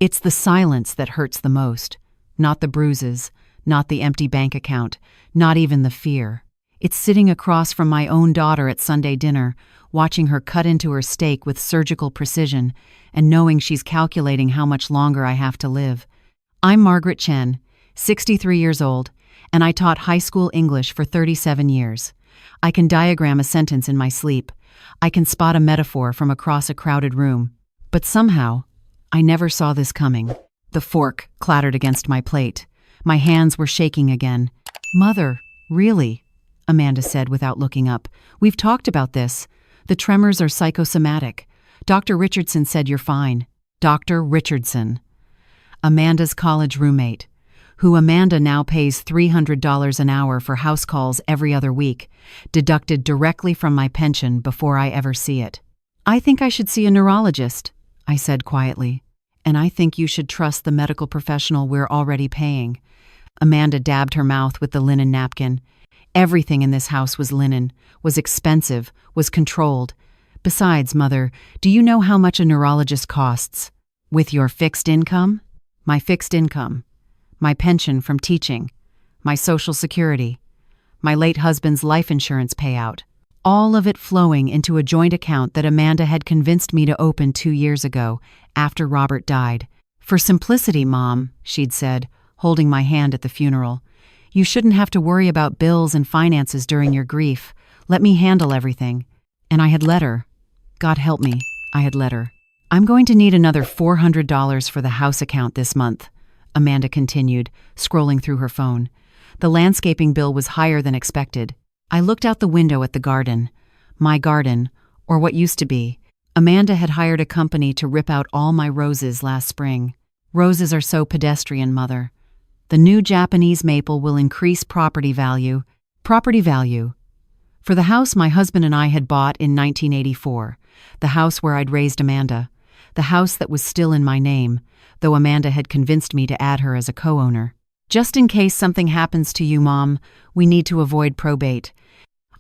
It's the silence that hurts the most, not the bruises, not the empty bank account, not even the fear. It's sitting across from my own daughter at Sunday dinner, watching her cut into her steak with surgical precision, and knowing she's calculating how much longer I have to live. I'm Margaret Chen, 63 years old, and I taught high school English for 37 years. I can diagram a sentence in my sleep. I can spot a metaphor from across a crowded room. But somehow, I never saw this coming. The fork clattered against my plate. My hands were shaking again. "Mother, really?" Amanda said without looking up. "We've talked about this. The tremors are psychosomatic. Dr. Richardson said you're fine." Dr. Richardson. Amanda's college roommate, who Amanda now pays $300 an hour for house calls every other week, deducted directly from my pension before I ever see it. "I think I should see a neurologist," I said quietly. "And I think you should trust the medical professional we're already paying." Amanda dabbed her mouth with the linen napkin. Everything in this house was linen, was expensive, was controlled. "Besides, Mother, do you know how much a neurologist costs? With your fixed income?" "My fixed income. My pension from teaching. My Social Security. My late husband's life insurance payout. All of it flowing into a joint account that Amanda had convinced me to open 2 years ago, after Robert died. "For simplicity, Mom," she'd said, holding my hand at the funeral. "You shouldn't have to worry about bills and finances during your grief. Let me handle everything." And I had let her. God help me, I had let her. "I'm going to need another $400 for the house account this month," Amanda continued, scrolling through her phone. The landscaping bill was higher than expected. I looked out the window at the garden. My garden, or what used to be. Amanda had hired a company to rip out all my roses last spring. Roses are so pedestrian, Mother. The new Japanese maple will increase property value. Property value. For the house my husband and I had bought in 1984, the house where I'd raised Amanda, the house that was still in my name, though Amanda had convinced me to add her as a co-owner. "Just in case something happens to you, Mom, we need to avoid probate."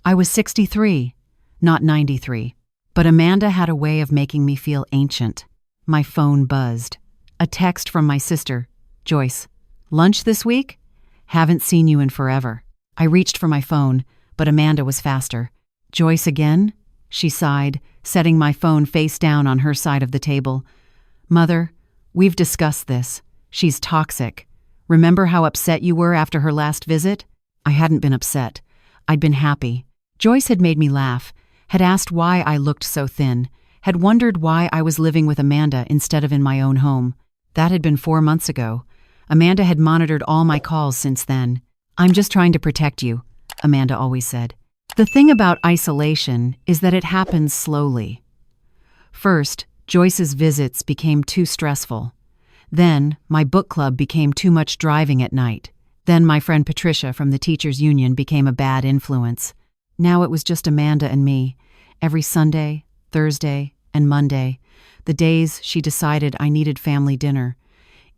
I was 63, not 93. But Amanda had a way of making me feel ancient. My phone buzzed. A text from my sister, Joyce. "Lunch this week? Haven't seen you in forever." I reached for my phone, but Amanda was faster. "Joyce again?" she sighed, setting my phone face down on her side of the table. "Mother, we've discussed this. She's toxic. Remember how upset you were after her last visit?" I hadn't been upset. I'd been happy. Joyce had made me laugh, had asked why I looked so thin, had wondered why I was living with Amanda instead of in my own home. That had been 4 months ago. Amanda had monitored all my calls since then. "I'm just trying to protect you," Amanda always said. The thing about isolation is that it happens slowly. First, Joyce's visits became too stressful. Then, my book club became too much driving at night. Then my friend Patricia from the Teachers Union became a bad influence. Now it was just Amanda and me, every Sunday, Thursday, and Monday, the days she decided I needed family dinner.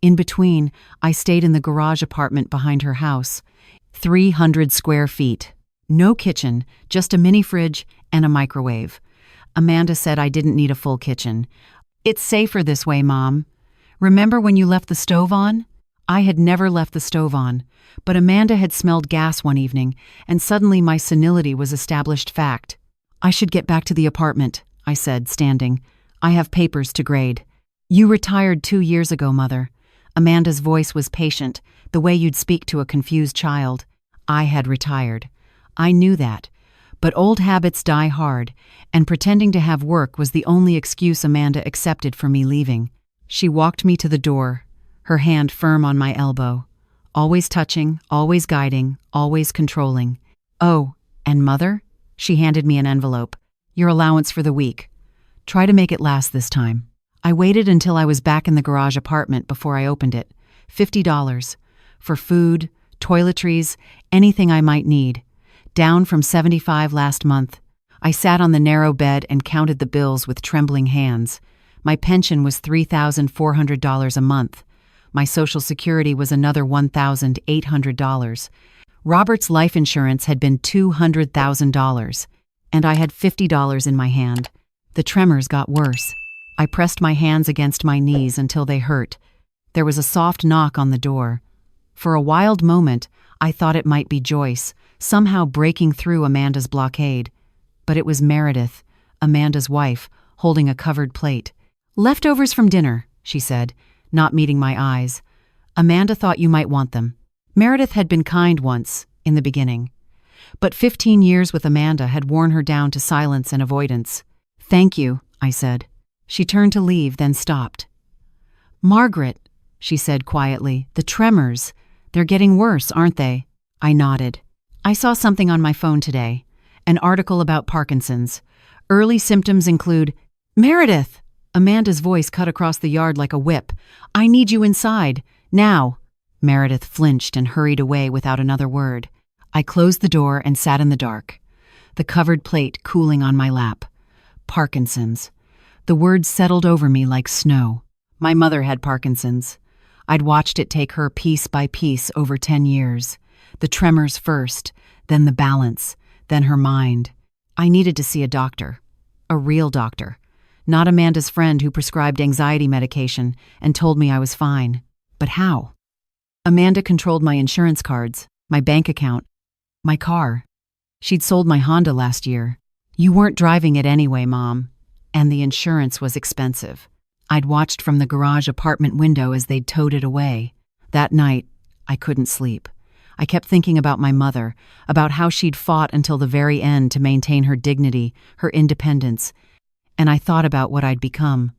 In between, I stayed in the garage apartment behind her house, 300 square feet. No kitchen, just a mini fridge and a microwave. Amanda said I didn't need a full kitchen. "It's safer this way, Mom. Remember when you left the stove on?" I had never left the stove on, but Amanda had smelled gas one evening, and suddenly my senility was established fact. "I should get back to the apartment," I said, standing. "I have papers to grade." "You retired 2 years ago, Mother." Amanda's voice was patient, the way you'd speak to a confused child. I had retired. I knew that. But old habits die hard, and pretending to have work was the only excuse Amanda accepted for me leaving. She walked me to the door, her hand firm on my elbow. Always touching, always guiding, always controlling. "Oh, and Mother?" She handed me an envelope. "Your allowance for the week. Try to make it last this time." I waited until I was back in the garage apartment before I opened it. $50. For food, toiletries, anything I might need. Down from $75 last month. I sat on the narrow bed and counted the bills with trembling hands. My pension was $3,400 a month. My Social Security was another $1,800. Robert's life insurance had been $200,000, and I had $50 in my hand. The tremors got worse. I pressed my hands against my knees until they hurt. There was a soft knock on the door. For a wild moment, I thought it might be Joyce, somehow breaking through Amanda's blockade. But it was Meredith, Amanda's wife, holding a covered plate. "Leftovers from dinner," she said, not meeting my eyes. "Amanda thought you might want them." Meredith had been kind once, in the beginning. But 15 years with Amanda had worn her down to silence and avoidance. "Thank you," I said. She turned to leave, then stopped. "Margaret," she said quietly, "the tremors, they're getting worse, aren't they?" I nodded. "I saw something on my phone today. An article about Parkinson's. Early symptoms include—" "Meredith!" Amanda's voice cut across the yard like a whip. "I need you inside. Now!" Meredith flinched and hurried away without another word. I closed the door and sat in the dark, the covered plate cooling on my lap. Parkinson's. The words settled over me like snow. My mother had Parkinson's. I'd watched it take her piece by piece over 10 years. The tremors first, then the balance, then her mind. I needed to see a doctor. A real doctor. Not Amanda's friend who prescribed anxiety medication and told me I was fine. But how? Amanda controlled my insurance cards, my bank account, my car. She'd sold my Honda last year. "You weren't driving it anyway, Mom." And the insurance was expensive. I'd watched from the garage apartment window as they'd towed it away. That night, I couldn't sleep. I kept thinking about my mother, about how she'd fought until the very end to maintain her dignity, her independence, and I thought about what I'd become.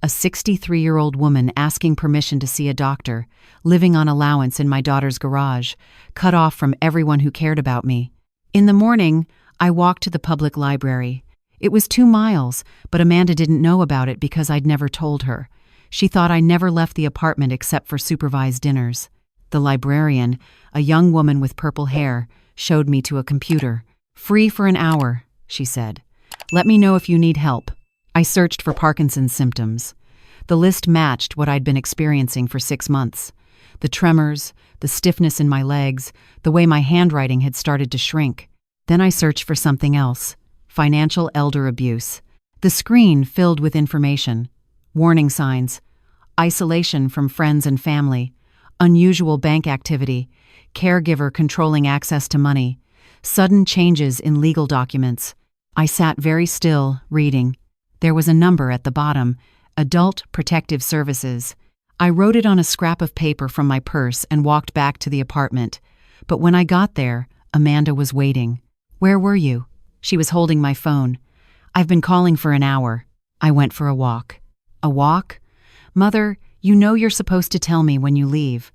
A 63-year-old woman asking permission to see a doctor, living on allowance in my daughter's garage, cut off from everyone who cared about me. In the morning, I walked to the public library. It was 2 miles, but Amanda didn't know about it because I'd never told her. She thought I never left the apartment except for supervised dinners. The librarian, a young woman with purple hair, showed me to a computer. "Free for an hour," she said. "Let me know if you need help." I searched for Parkinson's symptoms. The list matched what I'd been experiencing for 6 months. The tremors, the stiffness in my legs, the way my handwriting had started to shrink. Then I searched for something else. Financial elder abuse. The screen filled with information. Warning signs. Isolation from friends and family. Unusual bank activity. Caregiver controlling access to money. Sudden changes in legal documents. I sat very still, reading. There was a number at the bottom. Adult Protective Services. I wrote it on a scrap of paper from my purse and walked back to the apartment. But when I got there, Amanda was waiting. "Where were you?" She was holding my phone. "I've been calling for an hour." I went for a walk. "A walk? Mother, you know you're supposed to tell me when you leave.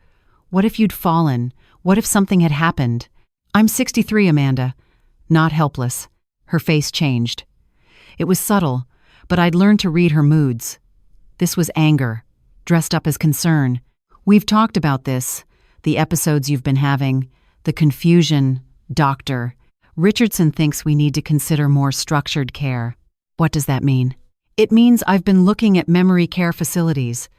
What if you'd fallen? What if something had happened?" "I'm 63, Amanda." Not helpless. Her face changed. It was subtle, but I'd learned to read her moods. This was anger, dressed up as concern. "We've talked about this, the episodes you've been having, the confusion, doctor. Richardson thinks we need to consider more structured care." "What does that mean?" "It means I've been looking at memory care facilities.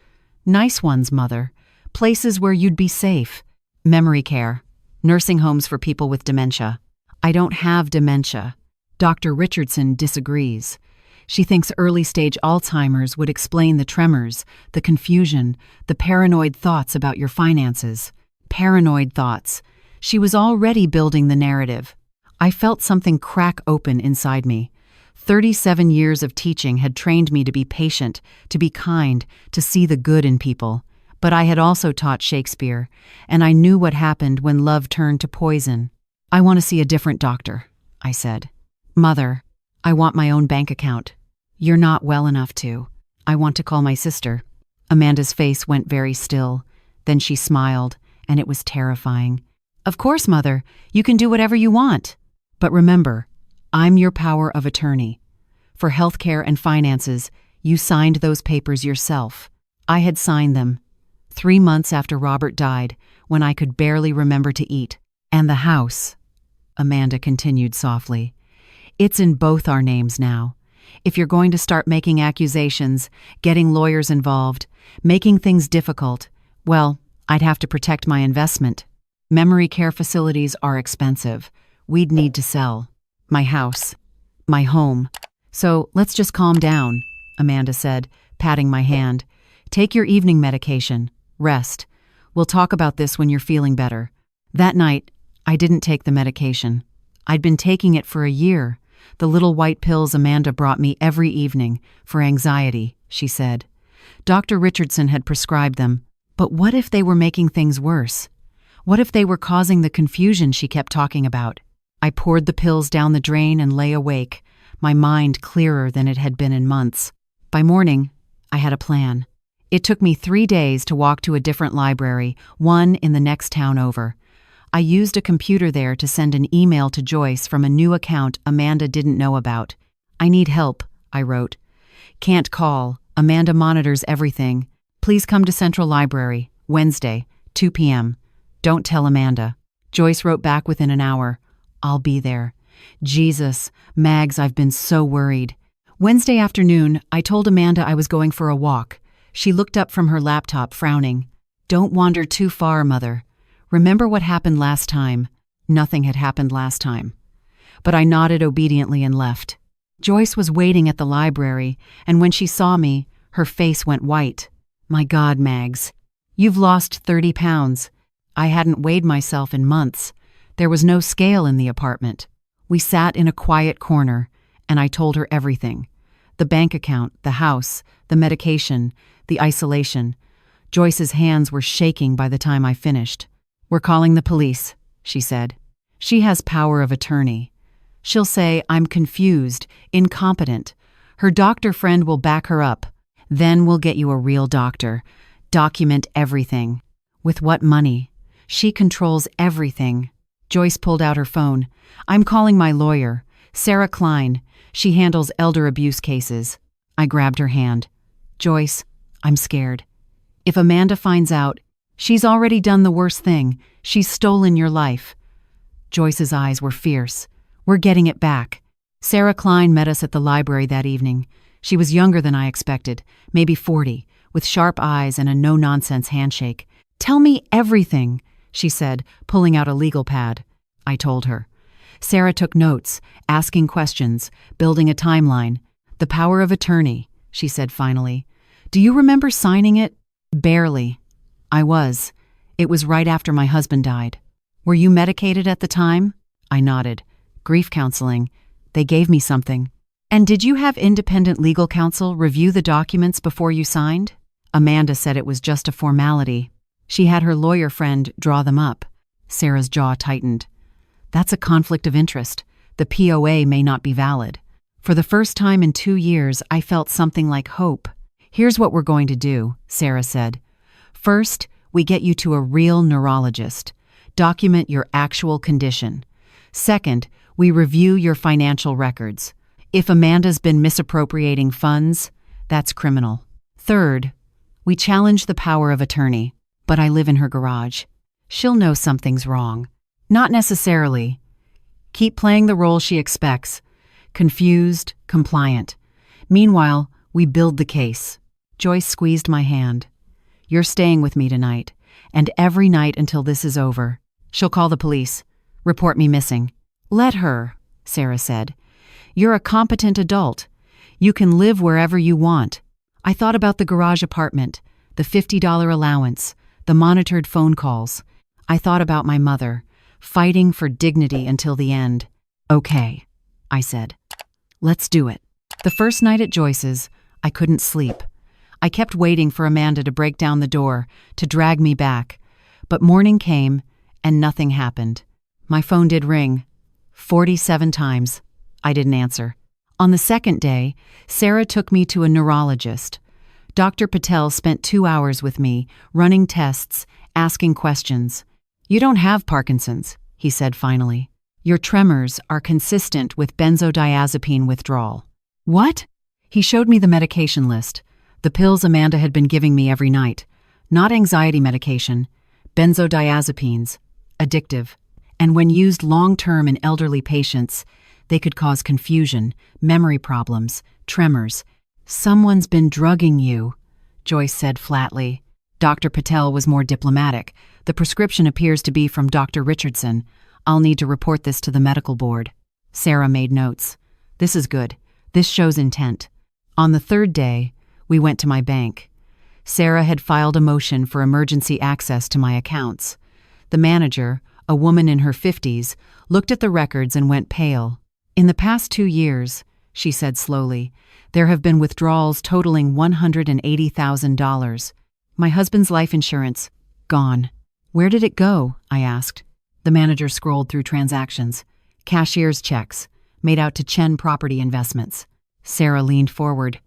Nice ones, Mother. Places where you'd be safe. Memory care. Nursing homes for people with dementia." "I don't have dementia." Dr. Richardson disagrees. She thinks early-stage Alzheimer's would explain the tremors, the confusion, the paranoid thoughts about your finances. Paranoid thoughts. She was already building the narrative. I felt something crack open inside me. 37 years of teaching had trained me to be patient, to be kind, to see the good in people. But I had also taught Shakespeare, and I knew what happened when love turned to poison. "I want to see a different doctor," I said. "Mother, I want my own bank account." "You're not well enough to. I want to call my sister." Amanda's face went very still. Then she smiled, and it was terrifying. "Of course, Mother, you can do whatever you want. But remember, I'm your power of attorney. For healthcare and finances, you signed those papers yourself. I had signed them 3 months after Robert died, when I could barely remember to eat. And the house," Amanda continued softly, "it's in both our names now. If you're going to start making accusations, getting lawyers involved, making things difficult, well, I'd have to protect my investment. Memory care facilities are expensive. We'd need to sell. My house. My home. So let's just calm down," Amanda said, patting my hand. Take your evening medication. Rest. We'll talk about this when you're feeling better. That night, I didn't take the medication. I'd been taking it for a year. The little white pills Amanda brought me every evening for anxiety, she said. Dr. Richardson had prescribed them. But what if they were making things worse? What if they were causing the confusion she kept talking about? I poured the pills down the drain and lay awake, my mind clearer than it had been in months. By morning, I had a plan. It took me 3 days to walk to a different library, one in the next town over. I used a computer there to send an email to Joyce from a new account Amanda didn't know about. I need help, I wrote. Can't call. Amanda monitors everything. Please come to Central Library, Wednesday, 2 p.m. Don't tell Amanda. Joyce wrote back within an hour. I'll be there. Jesus, Mags, I've been so worried. Wednesday afternoon, I told Amanda I was going for a walk. She looked up from her laptop, frowning. Don't wander too far, Mother. Remember what happened last time? Nothing had happened last time. But I nodded obediently and left. Joyce was waiting at the library, and when she saw me, her face went white. My God, Mags. You've lost 30 pounds. I hadn't weighed myself in months. There was no scale in the apartment. We sat in a quiet corner, and I told her everything. The bank account, the house, the medication, the isolation. Joyce's hands were shaking by the time I finished. We're calling the police, she said. She has power of attorney. She'll say I'm confused, incompetent. Her doctor friend will back her up. Then we'll get you a real doctor. Document everything. With what money? She controls everything. Joyce pulled out her phone. I'm calling my lawyer, Sarah Klein. She handles elder abuse cases. I grabbed her hand. Joyce, I'm scared. If Amanda finds out, she's already done the worst thing. She's stolen your life. Joyce's eyes were fierce. We're getting it back. Sarah Klein met us at the library that evening. She was younger than I expected, maybe 40, with sharp eyes and a no-nonsense handshake. Tell me everything, she said, pulling out a legal pad. I told her. Sarah took notes, asking questions, building a timeline. The power of attorney, she said finally. Do you remember signing it? Barely. I was. It was right after my husband died. Were you medicated at the time? I nodded. Grief counseling. They gave me something. And did you have independent legal counsel review the documents before you signed? Amanda said it was just a formality. She had her lawyer friend draw them up. Sarah's jaw tightened. That's a conflict of interest. The POA may not be valid. For the first time in 2 years, I felt something like hope. Here's what we're going to do, Sarah said. First, we get you to a real neurologist. Document your actual condition. Second, we review your financial records. If Amanda's been misappropriating funds, that's criminal. Third, we challenge the power of attorney, but I live in her garage. She'll know something's wrong. Not necessarily. Keep playing the role she expects. Confused, compliant. Meanwhile, we build the case. Joyce squeezed my hand. You're staying with me tonight, and every night until this is over. She'll call the police. Report me missing. Let her, Sarah said. You're a competent adult. You can live wherever you want. I thought about the garage apartment, the $50 allowance, the monitored phone calls. I thought about my mother, fighting for dignity until the end. Okay, I said. Let's do it. The first night at Joyce's, I couldn't sleep. I kept waiting for Amanda to break down the door, to drag me back. But morning came, and nothing happened. My phone did ring. 47 times. I didn't answer. On the second day, Sarah took me to a neurologist. Dr. Patel spent 2 hours with me, running tests, asking questions. You don't have Parkinson's, he said finally. Your tremors are consistent with benzodiazepine withdrawal. What? He showed me the medication list, the pills Amanda had been giving me every night. Not anxiety medication, benzodiazepines, addictive. And when used long-term in elderly patients, they could cause confusion, memory problems, tremors. Someone's been drugging you, Joyce said flatly. Dr. Patel was more diplomatic. The prescription appears to be from Dr. Richardson. I'll need to report this to the medical board. Sarah made notes. This is good. This shows intent. On the third day, we went to my bank. Sarah had filed a motion for emergency access to my accounts. The manager, a woman in her 50s, looked at the records and went pale. "In the past 2 years," she said slowly, "there have been withdrawals totaling $180,000. My husband's life insurance, gone." "Where did it go?" I asked. The manager scrolled through transactions. Cashier's checks, made out to Chen Property Investments. Sarah leaned forward.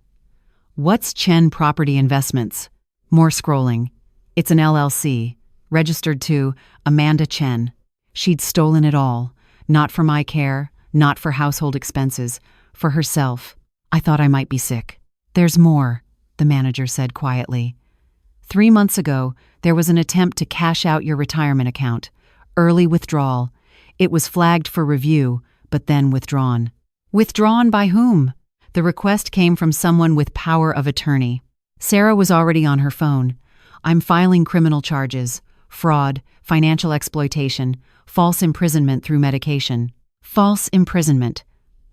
"What's Chen Property Investments?" More scrolling. "It's an LLC, registered to Amanda Chen. She'd stolen it all, not for my care, not for household expenses, for herself. I thought I might be sick." "There's more," the manager said quietly. 3 months ago, there was an attempt to cash out your retirement account. Early withdrawal. It was flagged for review, but then withdrawn." "Withdrawn by whom?" The request came from someone with power of attorney. Sarah was already on her phone. "I'm filing criminal charges. Fraud, financial exploitation, false imprisonment through medication." False imprisonment.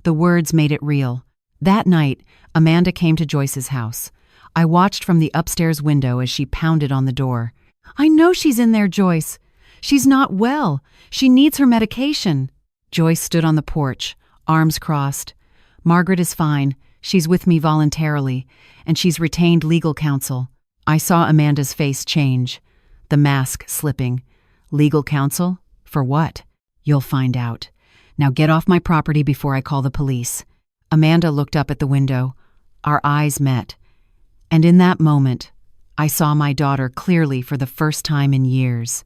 The words made it real. That night, Amanda came to Joyce's house. I watched from the upstairs window as she pounded on the door. "I know she's in there, Joyce. She's not well. She needs her medication." Joyce stood on the porch, arms crossed. "Margaret is fine. She's with me voluntarily, and she's retained legal counsel." I saw Amanda's face change, the mask slipping. "Legal counsel? For what?" "You'll find out. Now get off my property before I call the police." Amanda looked up at the window. Our eyes met. And in that moment, I saw my daughter clearly for the first time in years.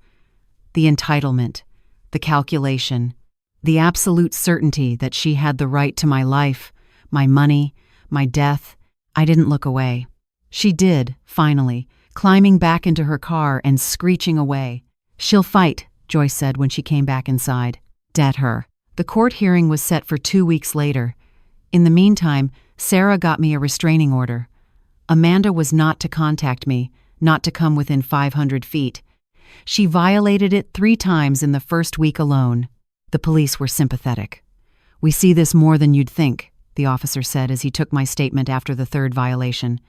The entitlement, the calculation, the absolute certainty that she had the right to my life, my money, my death. I didn't look away. She did, finally, climbing back into her car and screeching away. "She'll fight," Joyce said when she came back inside. "Dead her." The court hearing was set for 2 weeks later. In the meantime, Sarah got me a restraining order. Amanda was not to contact me, not to come within 500 feet. She violated it 3 times in the first week alone. The police were sympathetic. "We see this more than you'd think," the officer said as he took my statement after the 3rd violation.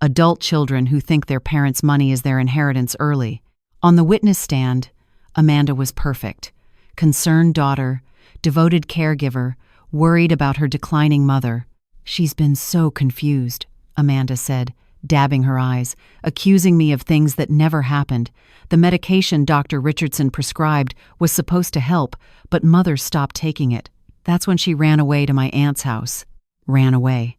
"Adult children who think their parents' money is their inheritance early." On the witness stand, Amanda was perfect. Concerned daughter, devoted caregiver, worried about her declining mother. "She's been so confused," Amanda said, dabbing her eyes, accusing me of things that never happened. The medication Dr. Richardson prescribed was supposed to help, but Mother stopped taking it. That's when she ran away to my aunt's house. Ran away.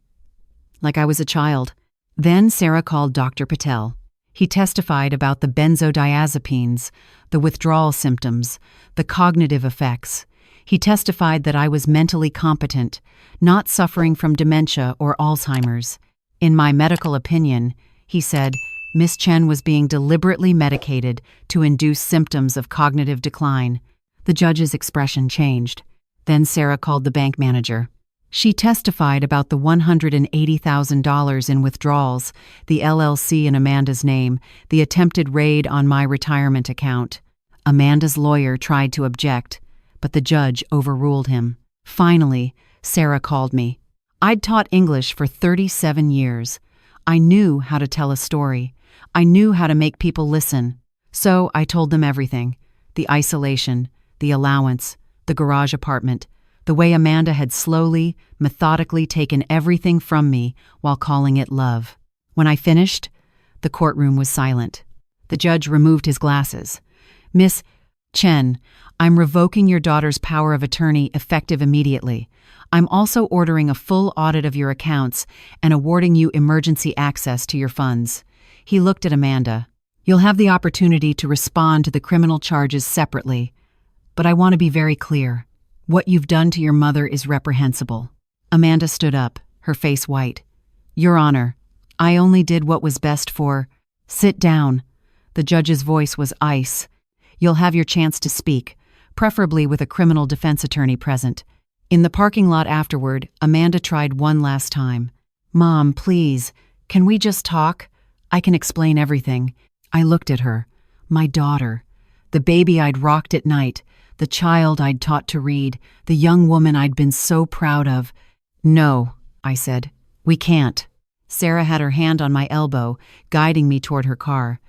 Like I was a child. Then Sarah called Dr. Patel. He testified about the benzodiazepines, the withdrawal symptoms, the cognitive effects. He testified that I was mentally competent, not suffering from dementia or Alzheimer's. In my medical opinion, he said, Miss Chen was being deliberately medicated to induce symptoms of cognitive decline. The judge's expression changed. Then Sarah called the bank manager. She testified about the $180,000 in withdrawals, the LLC in Amanda's name, the attempted raid on my retirement account. Amanda's lawyer tried to object, but the judge overruled him. Finally, Sarah called me. I'd taught English for 37 years. I knew how to tell a story. I knew how to make people listen. So I told them everything. The isolation, the allowance, the garage apartment, the way Amanda had slowly, methodically taken everything from me while calling it love. When I finished, the courtroom was silent. The judge removed his glasses. Miss Chen, I'm revoking your daughter's power of attorney effective immediately. I'm also ordering a full audit of your accounts and awarding you emergency access to your funds. He looked at Amanda. You'll have the opportunity to respond to the criminal charges separately, but I want to be very clear. What you've done to your mother is reprehensible. Amanda stood up, her face white. Your Honor, I only did what was best for... Sit down. The judge's voice was ice. You'll have your chance to speak, preferably with a criminal defense attorney present. In the parking lot afterward, Amanda tried one last time. Mom, please, can we just talk? I can explain everything. I looked at her. My daughter. The baby I'd rocked at night. The child I'd taught to read. The young woman I'd been so proud of. No, I said. We can't. Sarah had her hand on my elbow, guiding me toward her car.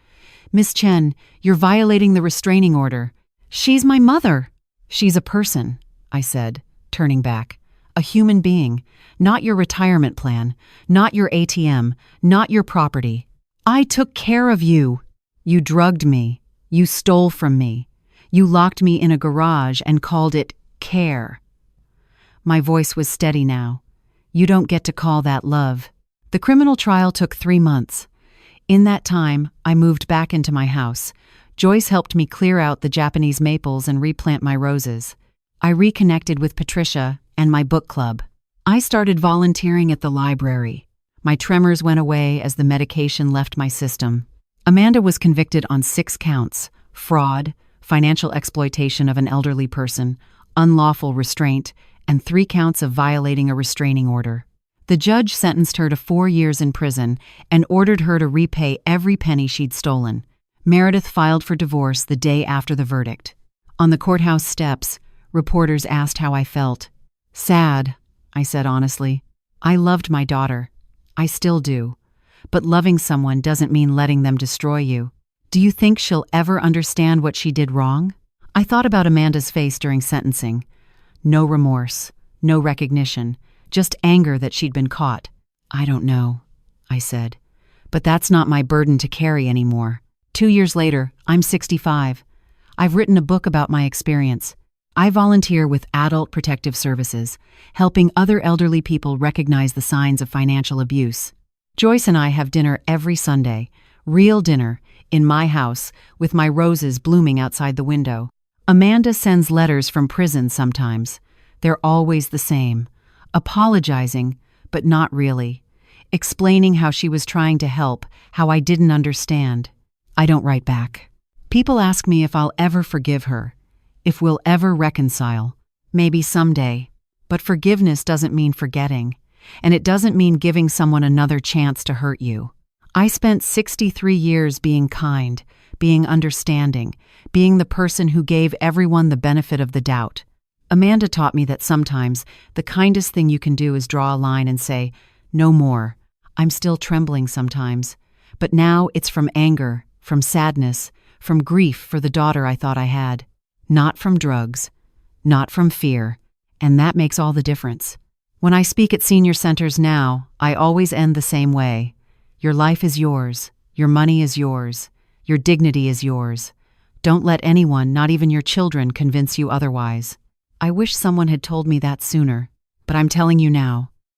"Miss Chen, you're violating the restraining order." "She's my mother." "She's a person," I said, turning back. "A human being, not your retirement plan, not your ATM, not your property. I took care of you. You drugged me. You stole from me. You locked me in a garage and called it care." My voice was steady now. "You don't get to call that love." The criminal trial took 3 months. In that time, I moved back into my house. Joyce helped me clear out the Japanese maples and replant my roses. I reconnected with Patricia and my book club. I started volunteering at the library. My tremors went away as the medication left my system. Amanda was convicted on 6 counts: fraud, financial exploitation of an elderly person, unlawful restraint, and 3 counts of violating a restraining order. The judge sentenced her to 4 years in prison and ordered her to repay every penny she'd stolen. Meredith filed for divorce the day after the verdict. On the courthouse steps, reporters asked how I felt. "Sad," I said honestly. "I loved my daughter. I still do. But loving someone doesn't mean letting them destroy you. Do you think she'll ever understand what she did wrong?" I thought about Amanda's face during sentencing. No remorse, no recognition, just anger that she'd been caught. "I don't know," I said. "But that's not my burden to carry anymore." 2 years later, I'm 65. I've written a book about my experience. I volunteer with Adult Protective Services, helping other elderly people recognize the signs of financial abuse. Joyce and I have dinner every Sunday, real dinner, in my house, with my roses blooming outside the window. Amanda sends letters from prison sometimes. They're always the same. Apologizing, but not really. Explaining how she was trying to help, how I didn't understand. I don't write back. People ask me if I'll ever forgive her, if we'll ever reconcile. Maybe someday. But forgiveness doesn't mean forgetting, and it doesn't mean giving someone another chance to hurt you. I spent 63 years being kind, being understanding, being the person who gave everyone the benefit of the doubt. Amanda taught me that sometimes the kindest thing you can do is draw a line and say, "No more." I'm still trembling sometimes, but now it's from anger, from sadness, from grief for the daughter I thought I had. Not from drugs, not from fear, and that makes all the difference. When I speak at senior centers now, I always end the same way. Your life is yours, your money is yours, your dignity is yours. Don't let anyone, not even your children, convince you otherwise. I wish someone had told me that sooner, but I'm telling you now,